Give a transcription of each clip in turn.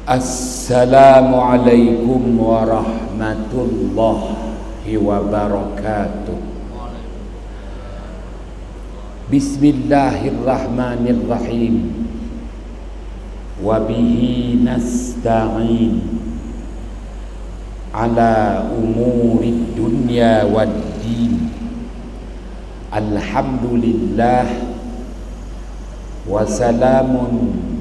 Assalamualaikum warahmatullahi wabarakatuh. Bismillahirrahmanirrahim. Wabihi nasta'in ala umuri dunya waddin. Alhamdulillah wa salamun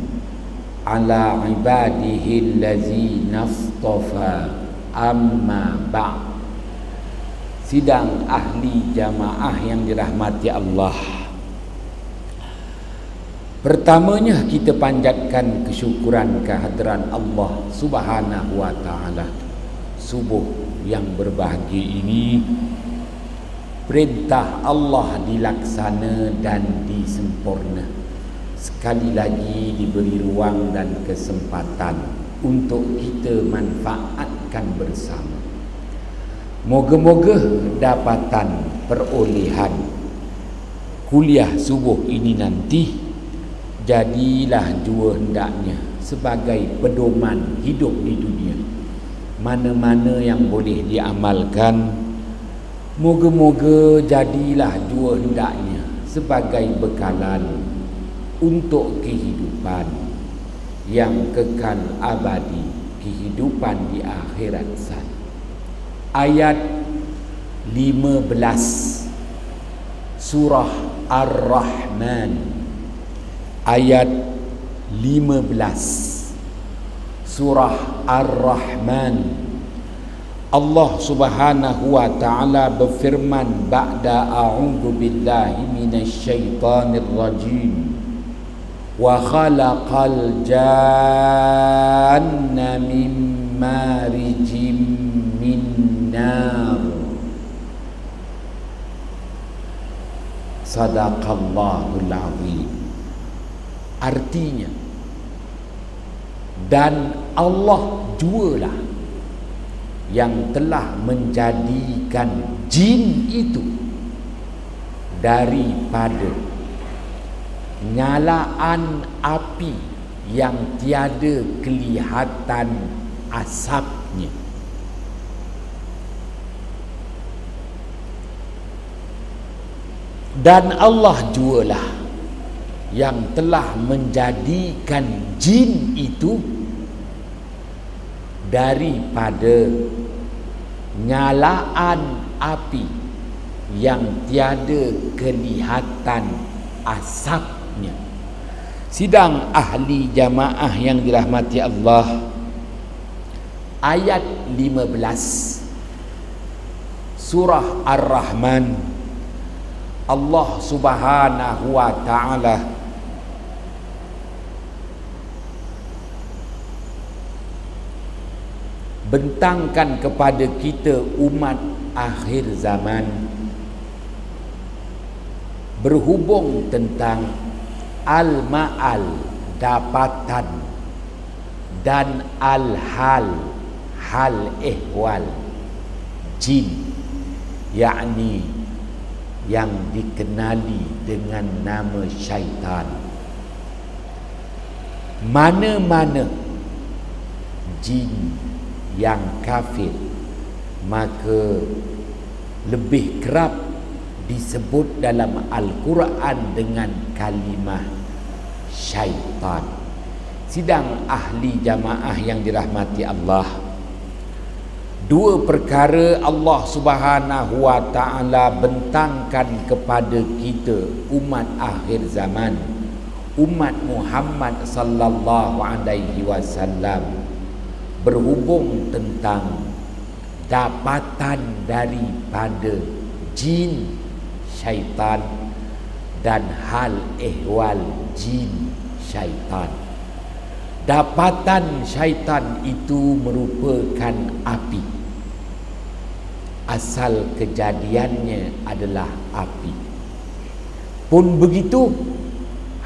ala ibadihi allazina astafa, amma ba'd. Sidang ahli jamaah yang dirahmati Allah, pertamanya kita panjatkan kesyukuran kehadiran Allah Subhanahu wa taala. Subuh yang berbahagia ini perintah Allah dilaksana dan disempurna. Sekali lagi diberi ruang dan kesempatan untuk kita manfaatkan bersama. Moga-moga dapatan perolehan kuliah subuh ini nanti jadilah jua hendaknya sebagai pedoman hidup di dunia. Mana-mana yang boleh diamalkan, moga-moga jadilah jua hendaknya sebagai bekalan untuk kehidupan yang kekal abadi, kehidupan di akhirat sana. Ayat 15 surah Ar-Rahman. Ayat 15 surah Ar-Rahman. Allah Subhanahu wa taala berfirman ba'da a'udzu billahi minasyaitonir rajim. Wa khalaqal janna min marijim min nar. Sadaqallahul azim. Artinya, dan Allah jualah yang telah menjadikan jin itu daripada nyalaan api yang tiada kelihatan asapnya. Dan Allah jualah yang telah menjadikan jin itu daripada nyalaan api yang tiada kelihatan asapnya. Sidang ahli jamaah yang dirahmati Allah, ayat 15 surah Ar-Rahman, Allah Subhanahu wa taala bentangkan kepada kita umat akhir zaman berhubung tentang al-ma'al, dapatan, dan al-hal, hal ehwal jin, yakni yang dikenali dengan nama syaitan. Mana-mana jin yang kafir maka lebih kerap disebut dalam Al-Quran dengan kalimah syaitan. Sidang ahli jamaah yang dirahmati Allah, dua perkara Allah Subhanahu wa taala bentangkan kepada kita umat akhir zaman, umat Muhammad sallallahu alaihi wasallam, berhubung tentang dapatan daripada jin syaitan dan hal ehwal jin syaitan. Dapatan syaitan itu merupakan api. Asal kejadiannya adalah api. Pun begitu,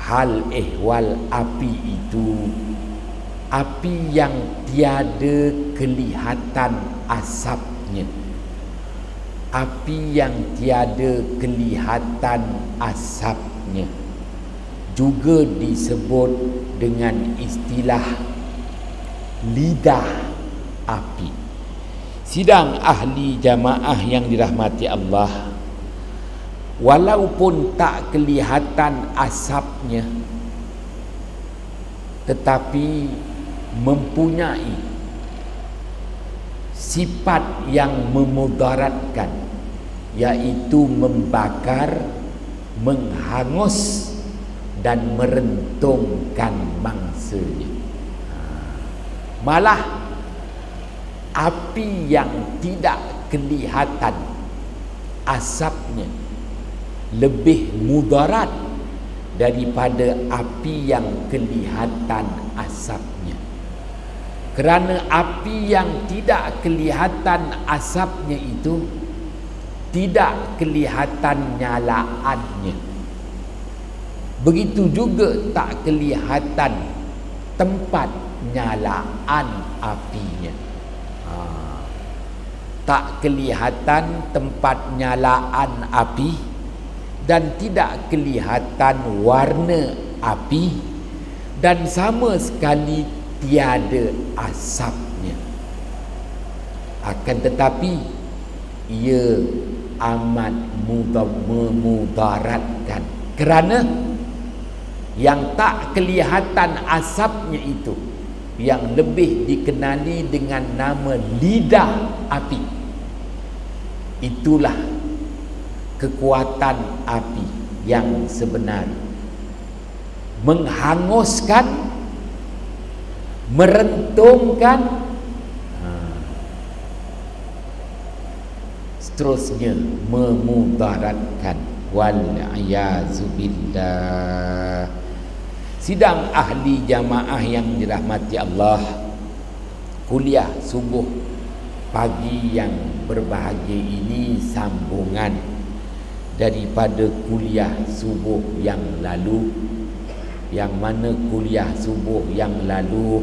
hal ehwal api itu api yang tiada kelihatan asapnya, api yang tiada kelihatan asapnya juga disebut dengan istilah lidah api. Sidang ahli jamaah yang dirahmati Allah, walaupun tak kelihatan asapnya, tetapi mempunyai sifat yang memudaratkan, iaitu membakar, menghangus dan merentungkan mangsanya. Malah api yang tidak kelihatan asapnya lebih mudarat daripada api yang kelihatan asapnya. Kerana api yang tidak kelihatan asapnya itu tidak kelihatan nyalaannya. Begitu juga tak kelihatan tempat nyalaan apinya. Tak kelihatan tempat nyalaan api dan tidak kelihatan warna api, dan sama sekali tiada asapnya. Akan tetapi ia amat memudaratkan, kerana yang tak kelihatan asapnya itu yang lebih dikenali dengan nama lidah api. Itulah kekuatan api yang sebenar, menghanguskan, merentungkan, seterusnya memudaratkan. Wal-iazubillah. Sidang ahli jamaah yang dirahmati Allah, kuliah subuh pagi yang berbahagia ini sambungan daripada kuliah subuh yang lalu, yang mana kuliah subuh yang lalu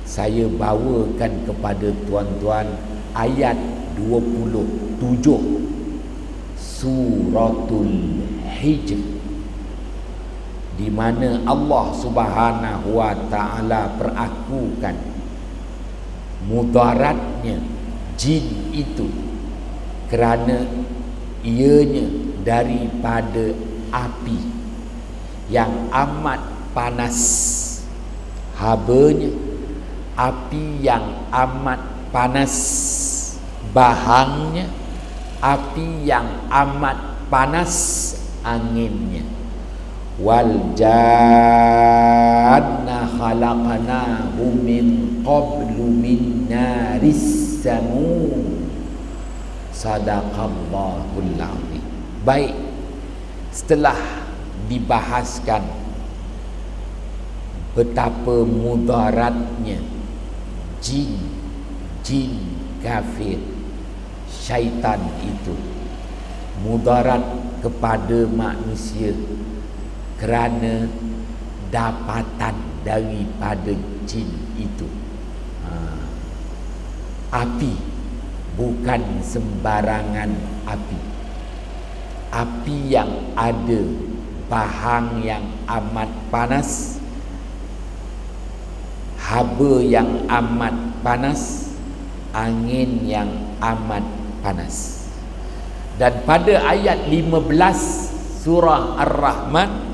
saya bawakan kepada tuan-tuan ayat 27 suratul Hijr, di mana Allah Subhanahu wa taala perakukan mudaratnya jin itu kerana ianya daripada api yang amat panas, habanya api yang amat panas, bahangnya api yang amat panas, anginnya. Wal janna khalaqnahu min qablu min naris samum. Sadaqallahul azim. Baik, setelah dibahaskan betapa mudaratnya jin kafir, syaitan itu mudarat kepada manusia kerana dapatan daripada jin itu. Api bukan sembarangan api. Api yang ada bahang yang amat panas, haba yang amat panas, angin yang amat panas. Dan pada ayat 15 surah Ar-Rahman,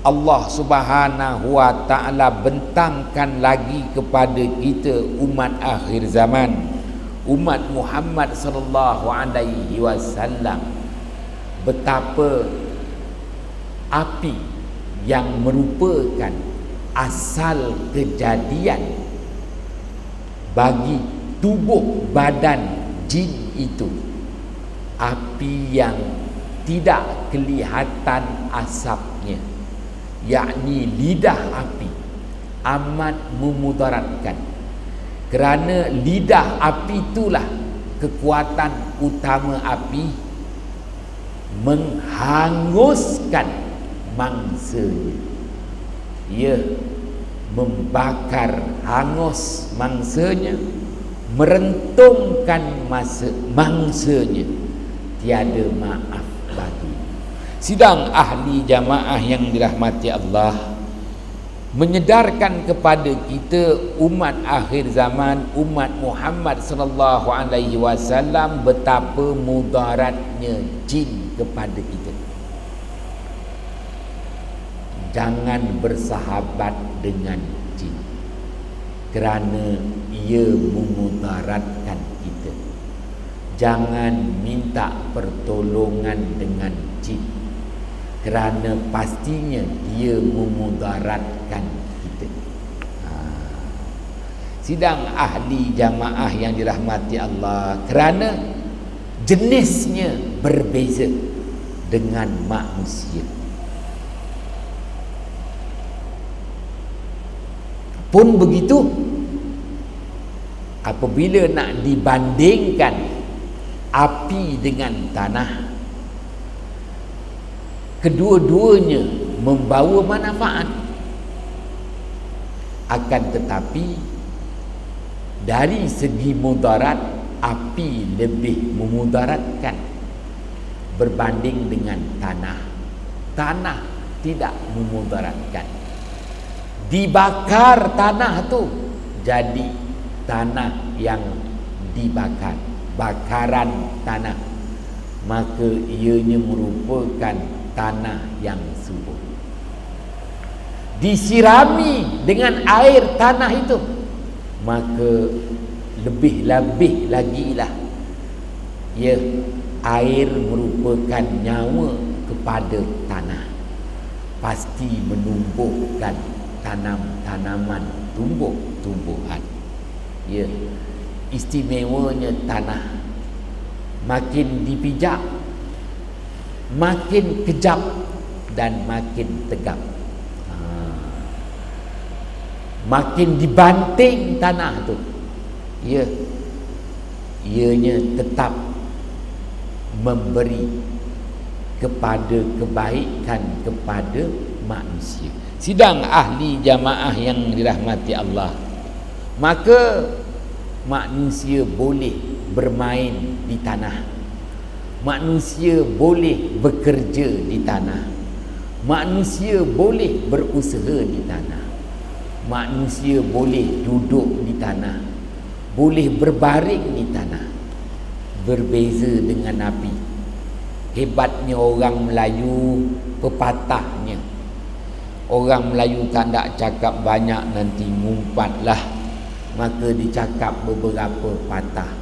Allah Subhanahu wa taala bentangkan lagi kepada kita umat akhir zaman, umat Muhammad sallallahu alaihi wasallam, betapa api yang merupakan asal kejadian bagi tubuh badan jin itu, api yang tidak kelihatan asapnya, yakni lidah api, amat memudaratkan. Kerana lidah api itulah kekuatan utama api, menghanguskan mangsanya. Ia membakar hangus mangsanya, merentungkan mangsanya, tiada maaf bagi. Sidang ahli jamaah yang dirahmati Allah, menyedarkan kepada kita umat akhir zaman, umat Muhammad sallallahu alaihi wasallam, betapa mudaratnya jin kepada kita. Jangan bersahabat dengan jin kerana ia memudaratkan kita. Jangan minta pertolongan dengan jin kerana pastinya dia memudaratkan kita. Sidang ahli jamaah yang dirahmati Allah, kerana jenisnya berbeza dengan manusia. Pun begitu, apabila nak dibandingkan api dengan tanah, kedua-duanya membawa manfaat. Akan tetapi dari segi mudarat, api lebih memudaratkan berbanding dengan tanah. Tanah tidak memudaratkan. Dibakar tanah tu jadi tanah yang dibakar, bakaran tanah, maka ianya merupakan tanah yang subur. Disirami dengan air tanah itu, maka lebih-lebih lagi lah, ya, air merupakan nyawa kepada tanah, pasti menumbuhkan tanam-tanaman, tumbuh-tumbuhan. Ya, istimewanya tanah, makin dipijak makin kejap dan makin tegap. Makin dibanting tanah tu, ya, ianya tetap memberi kepada kebaikan kepada manusia. Sidang ahli jamaah yang dirahmati Allah, maka manusia boleh bermain di tanah, manusia boleh bekerja di tanah, manusia boleh berusaha di tanah, manusia boleh duduk di tanah, boleh berbaring di tanah. Berbeza dengan api. Hebatnya orang Melayu, pepatahnya, orang Melayu tak nak cakap banyak nanti ngumpatlah, maka dicakap beberapa patah.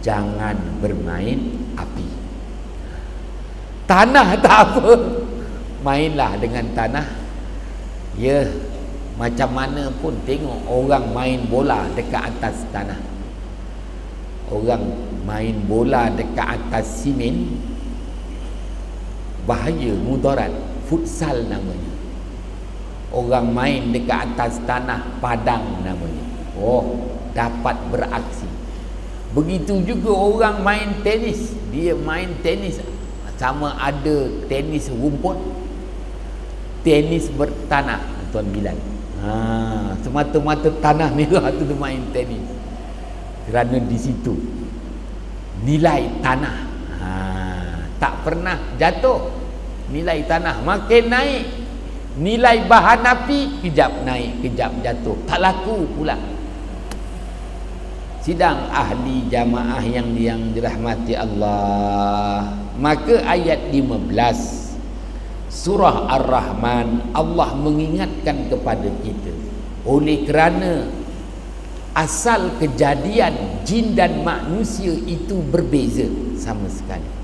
Jangan bermain api. Tanah tak apa, mainlah dengan tanah. Ya, macam mana pun tengok orang main bola dekat atas tanah, orang main bola dekat atas simen, bahaya, mudarat. Futsal namanya. Orang main dekat atas tanah padang namanya. Oh, dapat beraksi. Begitu juga orang main tenis. Dia main tenis, sama ada tenis rumput, tenis bertanah, Tuan Bilal. Semata-mata tanah merah tu dia main tenis. Kerana di situ nilai tanah tak pernah jatuh. Nilai tanah makin naik, nilai bahan api kejap naik, kejap jatuh, tak laku pula. Sidang ahli jamaah yang dirahmati Allah, maka ayat 15 surah Ar-Rahman, Allah mengingatkan kepada kita, oleh kerana asal kejadian jin dan manusia itu berbeza sama sekali.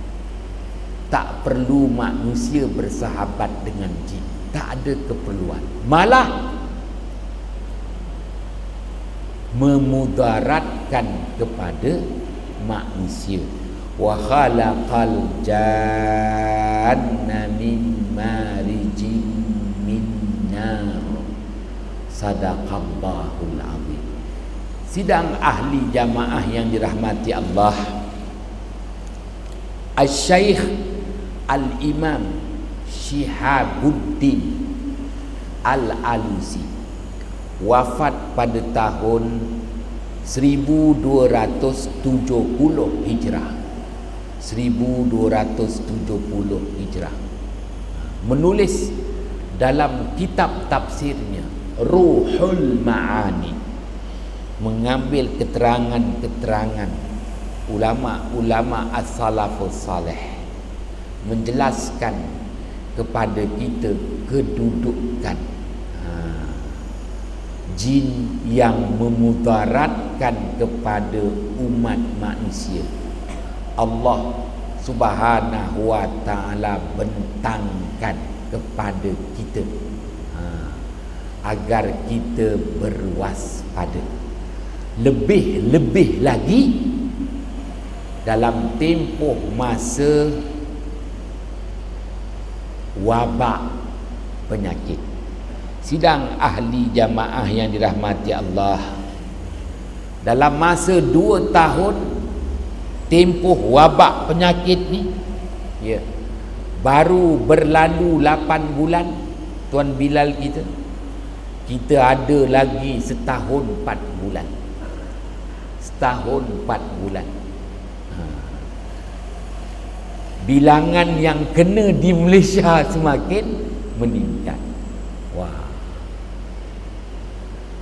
Tak perlu manusia bersahabat dengan jin, tak ada keperluan. Malah memudaratkan kepada manusia. Wa khalaqal janna min marijin min nar. Sadaqallahul azim. Sidang ahli jamaah yang dirahmati Allah, Al-Syaikh Al-Imam Syihabuddin Al-Alusi wafat pada tahun 1270 Hijrah. 1270 Hijrah. Menulis dalam kitab tafsirnya Ruhul Ma'ani, mengambil keterangan-keterangan ulama-ulama as-salafus salih, menjelaskan kepada kita kedudukan jin yang memudaratkan kepada umat manusia. Allah Subhanahu wa ta'ala bentangkan kepada kita agar kita berwaspada. Lebih-lebih lagi dalam tempoh masa wabak penyakit. Sidang ahli jamaah yang dirahmati Allah, dalam masa 2 tahun tempoh wabak penyakit ni, ya, baru berlalu 8 bulan Tuan Bilal kita ada lagi setahun 4 bulan. Setahun 4 bulan. Bilangan yang kena di Malaysia semakin meningkat. Wah.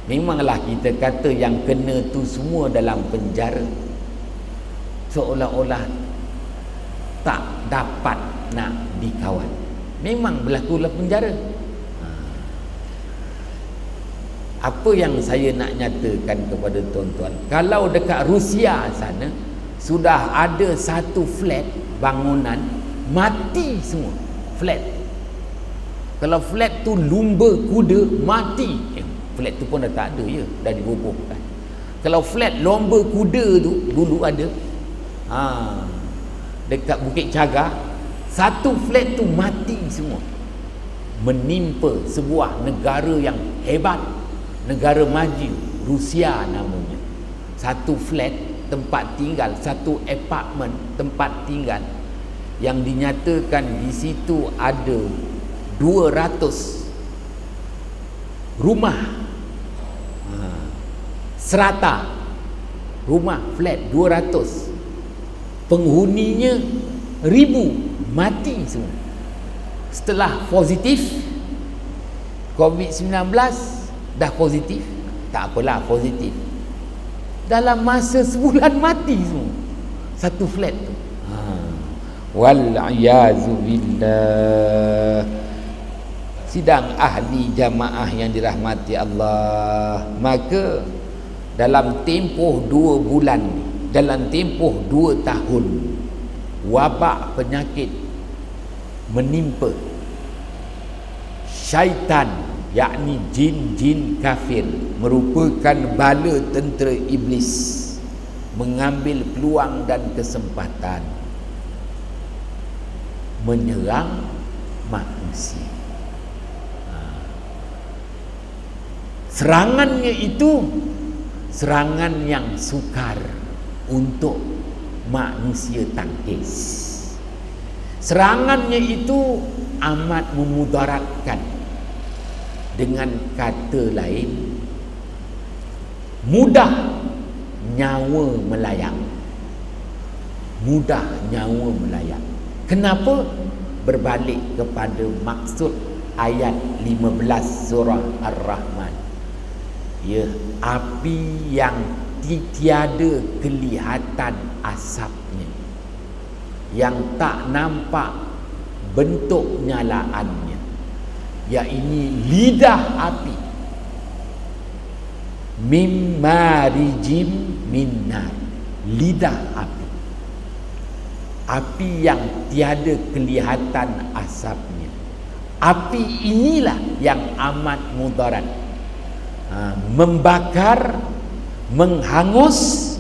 Memanglah kita kata yang kena tu semua dalam penjara, seolah-olah tak dapat nak dikawal. Memang berlakulah penjara. Apa yang saya nak nyatakan kepada tuan-tuan, kalau dekat Rusia sana sudah ada satu flat bangunan mati semua. Flat. Kalau flat tu lumba kuda mati. Flat tu pun dah tak ada, ya, dah dirobohkan. Kalau flat lomba kuda tu dulu ada, dekat Bukit Cagar, satu flat tu mati semua. Menimpa sebuah negara yang hebat, negara maju, Rusia namanya. Satu flat tempat tinggal, satu apartment tempat tinggal, yang dinyatakan di situ ada 200 rumah serata, rumah flat 200, penghuninya 1000, mati semua. Setelah positif COVID-19, dah positif, tak apalah positif, dalam masa sebulan mati semua satu flat tu. Wal-iyazu billah. Sidang ahli jamaah yang dirahmati Allah, maka dalam tempoh 2 bulan, dalam tempoh 2 tahun, wabak penyakit menimpa syaitan, yakni jin-jin kafir, merupakan bala tentera iblis, mengambil peluang dan kesempatan menyerang manusia. Serangannya itu serangan yang sukar untuk manusia tangkis. Serangannya itu amat memudaratkan. Dengan kata lain, mudah nyawa melayang. Mudah nyawa melayang. Kenapa? Berbalik kepada maksud ayat 15 surah Ar-Rahman. Ya, api yang tiada kelihatan asapnya, yang tak nampak bentuk nyalaannya, yakni lidah api, mim marijim minnar, lidah api, api yang tiada kelihatan asapnya. Api inilah yang amat mudarat, membakar, menghangus,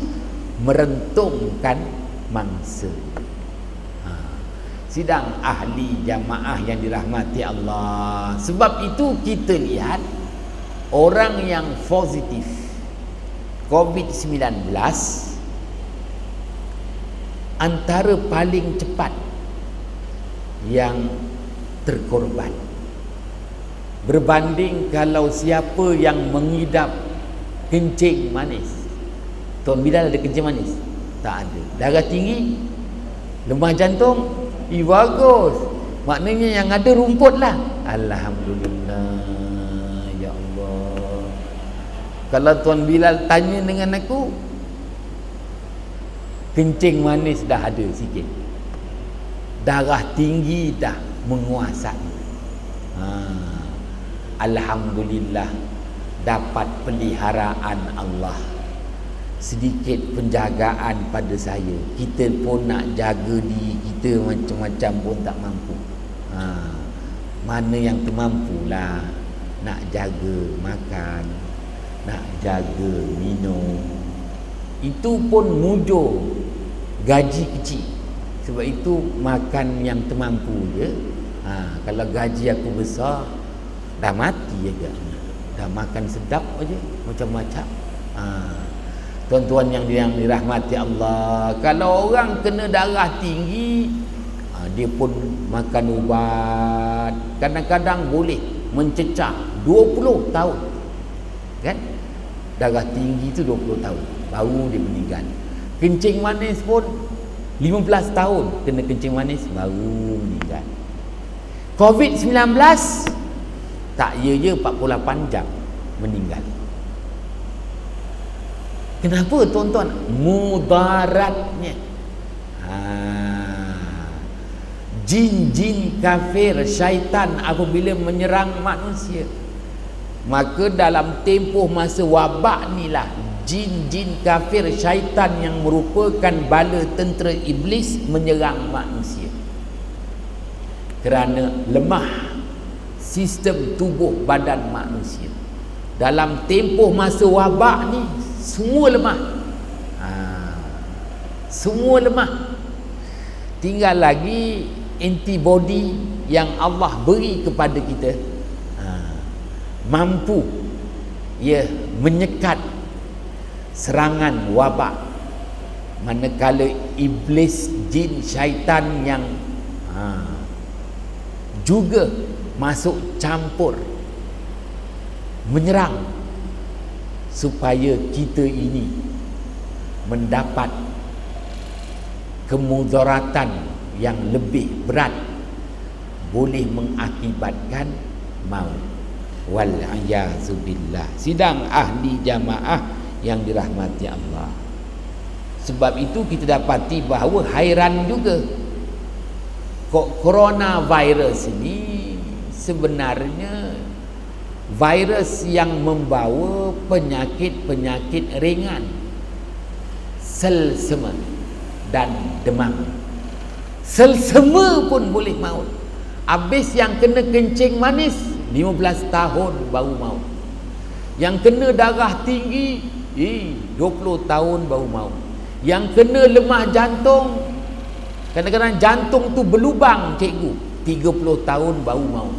merentungkan mangsa. Sidang ahli jamaah yang dirahmati Allah, sebab itu kita lihat orang yang positif COVID-19 antara paling cepat yang terkorban, berbanding kalau siapa yang mengidap kencing manis. Tuan Bilal ada kencing manis? Tak ada. Darah tinggi, lemah jantung, bagus. Maknanya yang ada rumput lah. Alhamdulillah, ya Allah. Kalau Tuan Bilal tanya dengan aku, kencing manis dah ada sikit, darah tinggi dah menguasai. Alhamdulillah, dapat peliharaan Allah, sedikit penjagaan pada saya. Kita pun nak jaga diri kita macam-macam pun tak mampu. Mana yang termampulah, nak jaga makan, nak jaga minum, itu pun mujur gaji kecil. Sebab itu makan yang termampu je. Kalau gaji aku besar, dah mati aja, dah makan sedap aja macam-macam. Tuan-tuan yang dirahmati Allah, kalau orang kena darah tinggi, dia pun makan ubat, kadang-kadang boleh mencecah 20 tahun, kan? Darah tinggi tu 20 tahun baru dia meninggal. Kencing manis pun 15 tahun kena kencing manis baru meninggal. COVID-19 tak ya 48 jam meninggal. Kenapa tuan-tuan? Mudaratnya. Jin-jin kafir, syaitan apabila menyerang manusia, maka dalam tempoh masa wabak ni lah, jin-jin kafir, syaitan yang merupakan bala tentera iblis menyerang manusia. Kerana lemah sistem tubuh badan manusia. Dalam tempoh masa wabak ni, semua lemah. Semua lemah. Tinggal lagi antibody yang Allah beri kepada kita, mampu menyekat serangan wabak. Manakala iblis, jin, syaitan yang juga masuk campur menyerang, supaya kita ini mendapat kemudaratan yang lebih berat, boleh mengakibatkan maut. Wal-ayazubillah. Sidang ahli jamaah yang dirahmati Allah. Sebab itu kita dapati bahawa hairan juga, coronavirus ini sebenarnya virus yang membawa penyakit-penyakit ringan, selsema dan demam. Selsema pun boleh maut. Habis yang kena kencing manis 15 tahun baru maut. Yang kena darah tinggi 20 tahun baru maut. Yang kena lemah jantung, kadang-kadang jantung tu berlubang cikgu, 30 tahun baru maut.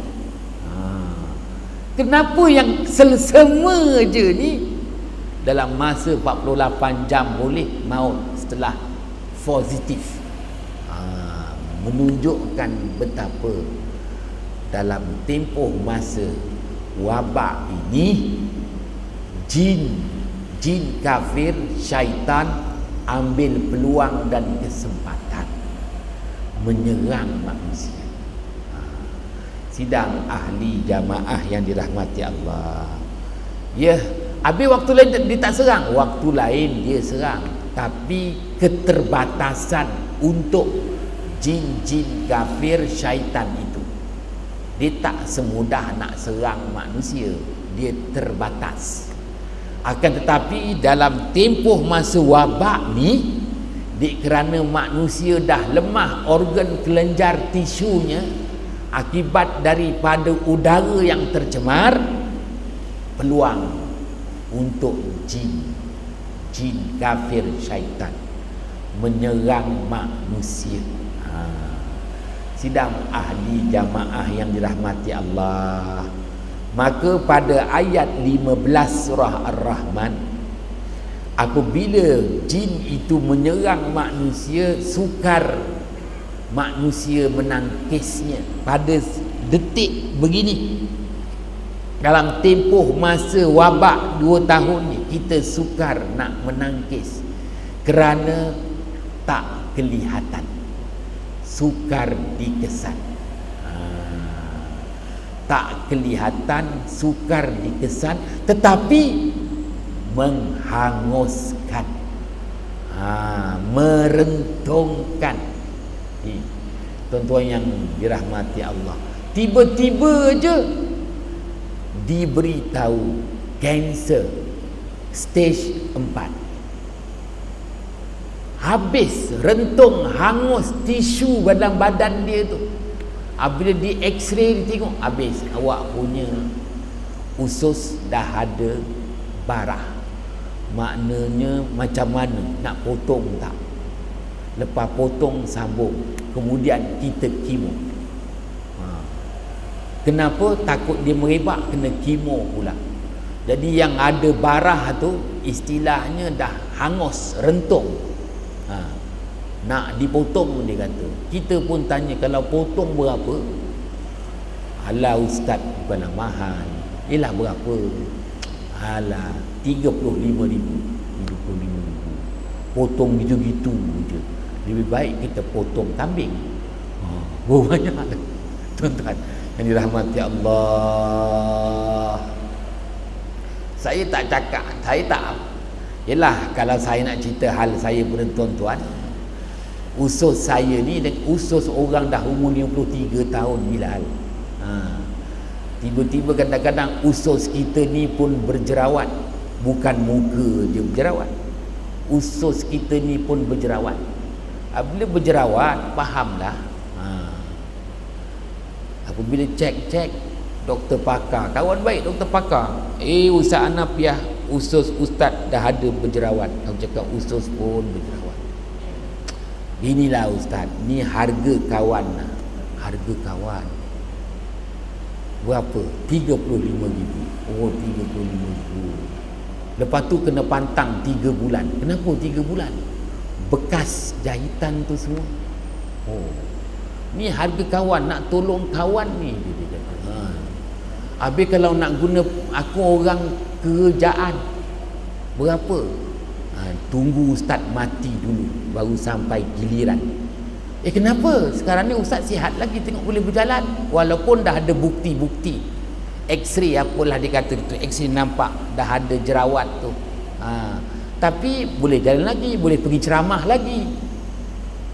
Kenapa yang selsema je ni dalam masa 48 jam boleh maut setelah positif? Menunjukkan betapa dalam tempoh masa wabak ini, jin kafir, syaitan ambil peluang dan kesempatan menyerang manusia. Sidang ahli jamaah yang dirahmati Allah. Habis waktu lain dia tak serang, waktu lain dia serang, tapi keterbatasan untuk jin-jin kafir, syaitan itu, dia tak semudah nak serang manusia, dia terbatas. Akan tetapi dalam tempoh masa wabak ni, kerana manusia dah lemah organ kelenjar tisunya akibat daripada udara yang tercemar, peluang untuk jin kafir, syaitan menyerang manusia. Sidang ahli jamaah yang dirahmati Allah, maka pada ayat 15 surah Ar-Rahman, apabila jin itu menyerang manusia, sukar manusia menangkisnya pada detik begini. Dalam tempoh masa wabak 2 tahun ni, kita sukar nak menangkis kerana tak kelihatan, sukar dikesan. Tak kelihatan, sukar dikesan, tetapi menghanguskan, merentungkan. Tuan-tuan yang dirahmati Allah, tiba-tiba je diberitahu kanser stage 4. Habis, rentung, hangus tisu dalam badan dia tu. Bila di x-ray dia tengok, habis, awak punya usus dah ada barah. Maknanya macam mana, nak potong tak? Lepas potong sambung, kemudian kita kemo. Kenapa? Takut dia merebak, kena kemo pula. Jadi yang ada barah tu istilahnya dah hangus, rentung, nak dipotong. Dia kata, kita pun tanya, kalau potong berapa? Alah ustaz, bukanlah mahal. Ialah berapa? Alah 35,000. Potong gitu-gitu je. Lebih baik kita potong kambing. Banyak tuan-tuan yang dirahmati Allah. Saya tak cakap, saya tak, yelah, kalau saya nak cerita hal saya pada tuan-tuan, usus saya ni usus orang dah umur 53 tahun Bilal. Tiba-tiba kadang-kadang usus kita ni pun berjerawat. Bukan muka je berjerawat, usus kita ni pun berjerawat. Bila berjerawat, fahamlah. Apabila cek doktor pakar, kawan baik doktor pakar, Ustaz Anapiah, usus ustaz dah ada berjerawat. Aku cakap usus pun berjerawat. Inilah ustaz, ni harga kawan. Harga kawan berapa? 35,000. Oh, 35,000. Lepas tu kena pantang 3 bulan. Kenapa 3 bulan? Bekas jahitan tu semua. Oh, ni harga kawan, nak tolong kawan ni, dia kata. Habis kalau nak guna aku orang kerjaan, berapa? Tunggu ustaz mati dulu baru sampai giliran. Kenapa? Sekarang ni ustaz sihat lagi, tengok boleh berjalan. Walaupun dah ada bukti-bukti, X-ray apalah dia kata tu, X-ray nampak dah ada jerawat tu. Tapi boleh jalan lagi, boleh pergi ceramah lagi.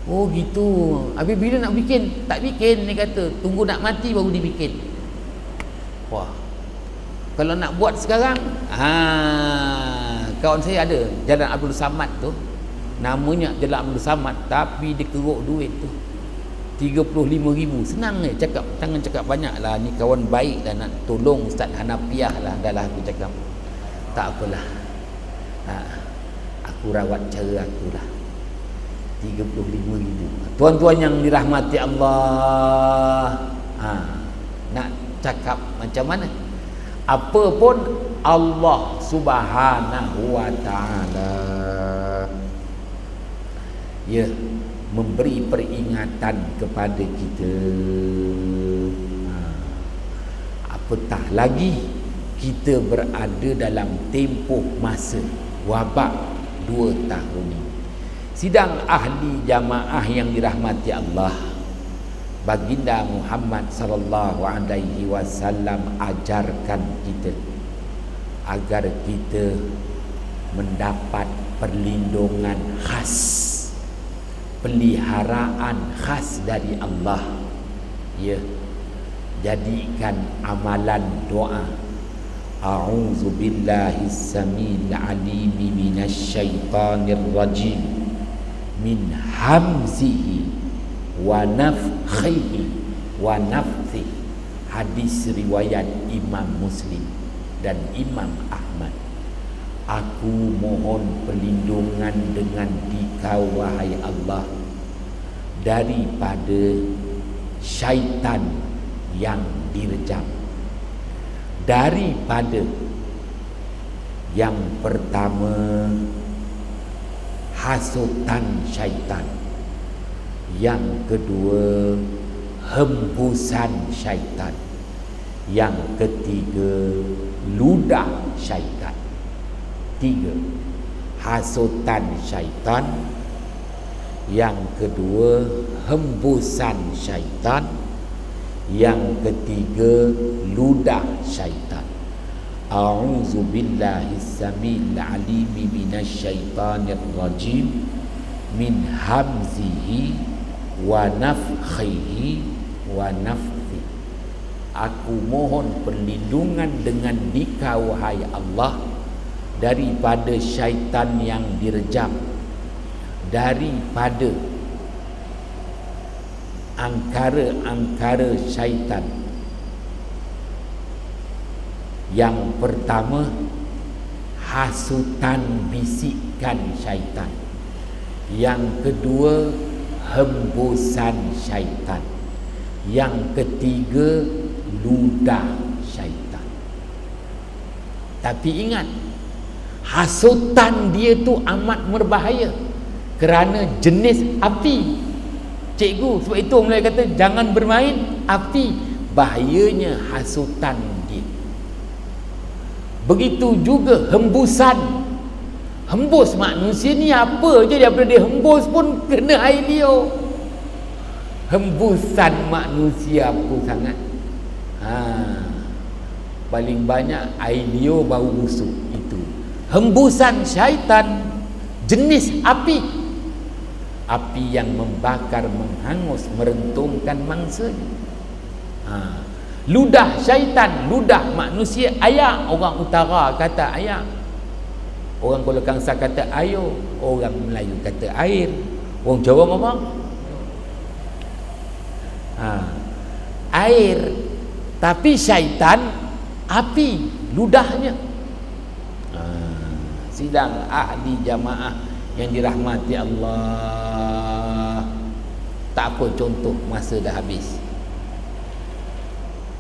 Oh gitu. Habis bila nak bikin? Tak bikin, dia kata. Tunggu nak mati baru dibikin. Wah. Kalau nak buat sekarang, kawan saya ada Jalan Abdul Samad tu, namanya Jalan Abdul Samad, tapi dia keruk duit tu 35,000. Senang je cakap, jangan cakap banyak lah. Ni kawan baik lah, nak tolong Ustaz Hanapiah lah. Dah lah aku cakap, tak apalah, aku rawat cara aku lah. 35,000. Tuan-tuan yang dirahmati Allah, nak cakap macam mana? Apa pun Allah Subhanahu wa ta'ala, ya, memberi peringatan kepada kita. Apatah lagi kita berada dalam tempoh masa wabak 2 tahun ini. Sidang ahli jamaah yang dirahmati Allah, baginda Muhammad sallallahu alaihi wasallam ajarkan kita agar kita mendapat perlindungan khas, peliharaan khas dari Allah. Ya, jadikan amalan doa. A'udzu billahi samil alim minasyaitonir rajim min hamzihi wa nafthihi wa nafthihi. Hadis riwayat Imam Muslim dan Imam Ahmad. Aku mohon perlindungan dengan Dikau wahai Allah daripada syaitan yang direjam. Daripada yang pertama, hasutan syaitan. Yang kedua, hembusan syaitan. Yang ketiga, ludah syaitan. 3, hasutan syaitan. Yang kedua, hembusan syaitan. Yang ketiga, ludah syaitan. A'udzu billahi samil alim minasyaitonir rajim min hamzihi wa nafthihi wa nafthihi. Aku mohon perlindungan dengan Dikau wahai Allah daripada syaitan yang direjam, daripada angkara-angkara syaitan. Yang pertama, hasutan bisikan syaitan. Yang kedua, hembusan syaitan. Yang ketiga, ludah syaitan. Tapi ingat, hasutan dia tu amat berbahaya kerana jenis api. Cikgu, sebab itu orang kata jangan bermain api. Bahayanya hasutan dia. Begitu juga hembusan. Hembus manusia ni apa je daripada dia hembus pun kena air liur. Hembusan manusia apa sangat? Paling banyak air liur bau busuk itu. Hembusan syaitan jenis api. Api yang membakar, menghangus, merentungkan mangsanya. Ludah syaitan, ludah manusia, ayak. Orang utara kata ayak, orang Kuala Kangsar kata ayo, orang Melayu kata air, orang Jawa ngomong air. Tapi syaitan api, ludahnya. Sidang ahli jamaah yang dirahmati Allah. Tak apa, contoh masa dah habis.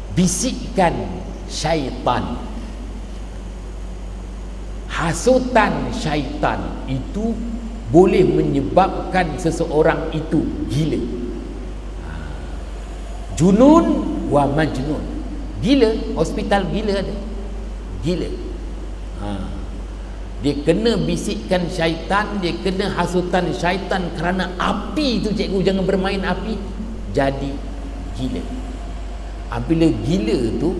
Bisikan syaitan, hasutan syaitan itu boleh menyebabkan seseorang itu gila. Junun wa majnun. Gila, hospital gila ada. Gila. Dia kena bisikan syaitan, dia kena hasutan syaitan kerana api tu, cikgu jangan bermain api, jadi gila. Apabila gila tu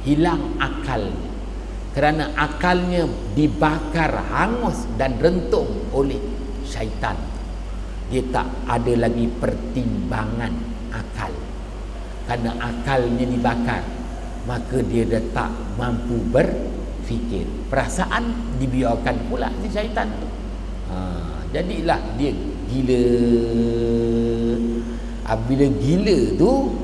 hilang akalnya, kerana akalnya dibakar, hangus dan rentung oleh syaitan. Dia tak ada lagi pertimbangan akal. Kerana akalnya dibakar, maka dia dah tak mampu berfikir. Perasaan dibiarkan pula si syaitan tu. Jadilah dia gila. Apabila gila tu,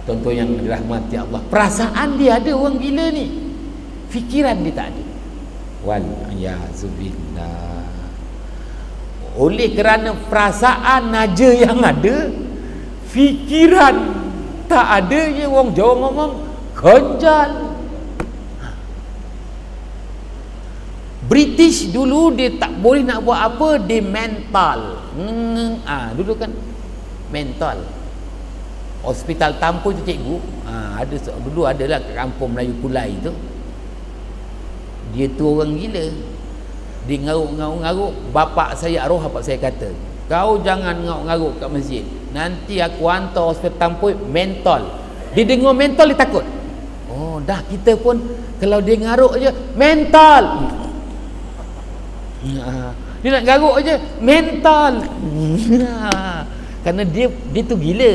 contoh yang dirahmati Allah, perasaan dia ada orang gila ni, fikiran dia tak ada. Wal yazubillah. Oleh kerana perasaan aja yang ada, fikiran tak ada, je orang Jawa ngomong ganjal. British dulu dia tak boleh nak buat apa, dia mental. Dulu kan mental. Hospital Tampu tu cikgu, ada dulu adalah kat kampung Melayu Kulai tu. Dia tu orang gila. Dia ngaruk-ngaruk. Bapak saya arwah, bapak saya kata, kau jangan ngaruk-ngaruk kat masjid, nanti aku hantar hospital Tampu mental. Dia dengar mental dia takut. Oh dah, kita pun kalau dia ngaruk je mental. Dia nak garuk aja mental. Kerana dia tu gila.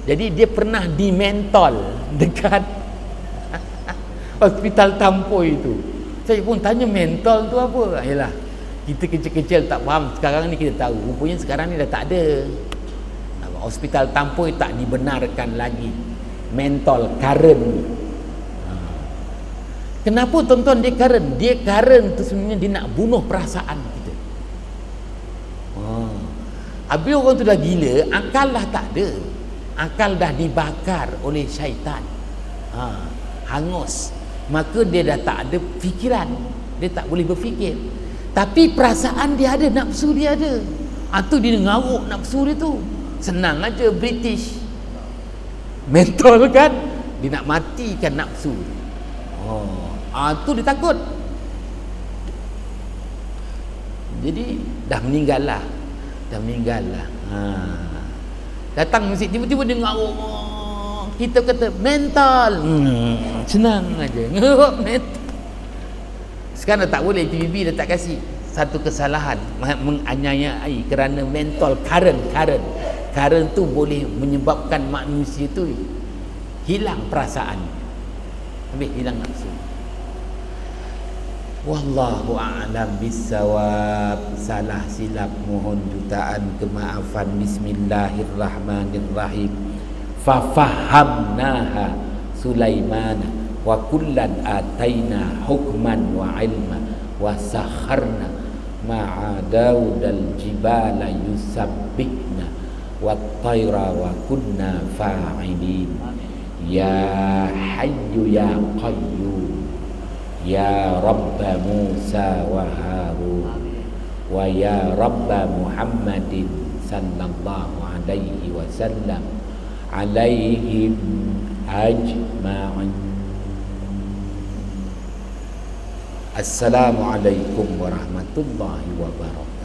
Jadi dia pernah di mentol dekat hospital Tampoi itu. Saya pun tanya mentol tu apa? Yalah, kita kecil-kecil tak faham. Sekarang ni kita tahu. Rupanya sekarang ni dah tak ada. Hospital Tampoi tak dibenarkan lagi mentol, current. Kenapa tuan-tuan dia current? Dia current tu sebenarnya dia nak bunuh perasaan kita. Habis orang tu dah gila, akal dah tak ada. Akal dah dibakar oleh syaitan, hangus. Maka dia dah tak ada fikiran, dia tak boleh berfikir. Tapi perasaan dia ada, nafsu dia ada. Tu dia ngaruk nafsu dia tu. Senang aja British mental kan, dia nak matikan nafsu. Tu dia takut. Jadi dah meninggal lah. Datang masjid, tiba-tiba dia ngaruk. Kita kata mental. Senang aja. Mental. Sekarang tak boleh, PBB dah tak kasih. Satu kesalahan menganiayai kerana mental current tu boleh menyebabkan manusia tu hilang perasaan, habis hilang nafsu. Wallahu a'lam bissawab. Salah silap mohon jutaan kemaafan. Bismillahirrahmanirrahim. Fafahamnaha Sulaimana wa kullan ataina hukman wa ilma wa sakharna ma'a Daudal jibala yusabbihna wa tayra wa kunna fa'ilin. Ya Hayyu ya Qayyum ya Rabba Musa wa Harun wa ya Rabba Muhammadin sallallahu alaihi wasallam alaihim ajma'in. Assalamualaikum warahmatullahi wabarakatuh.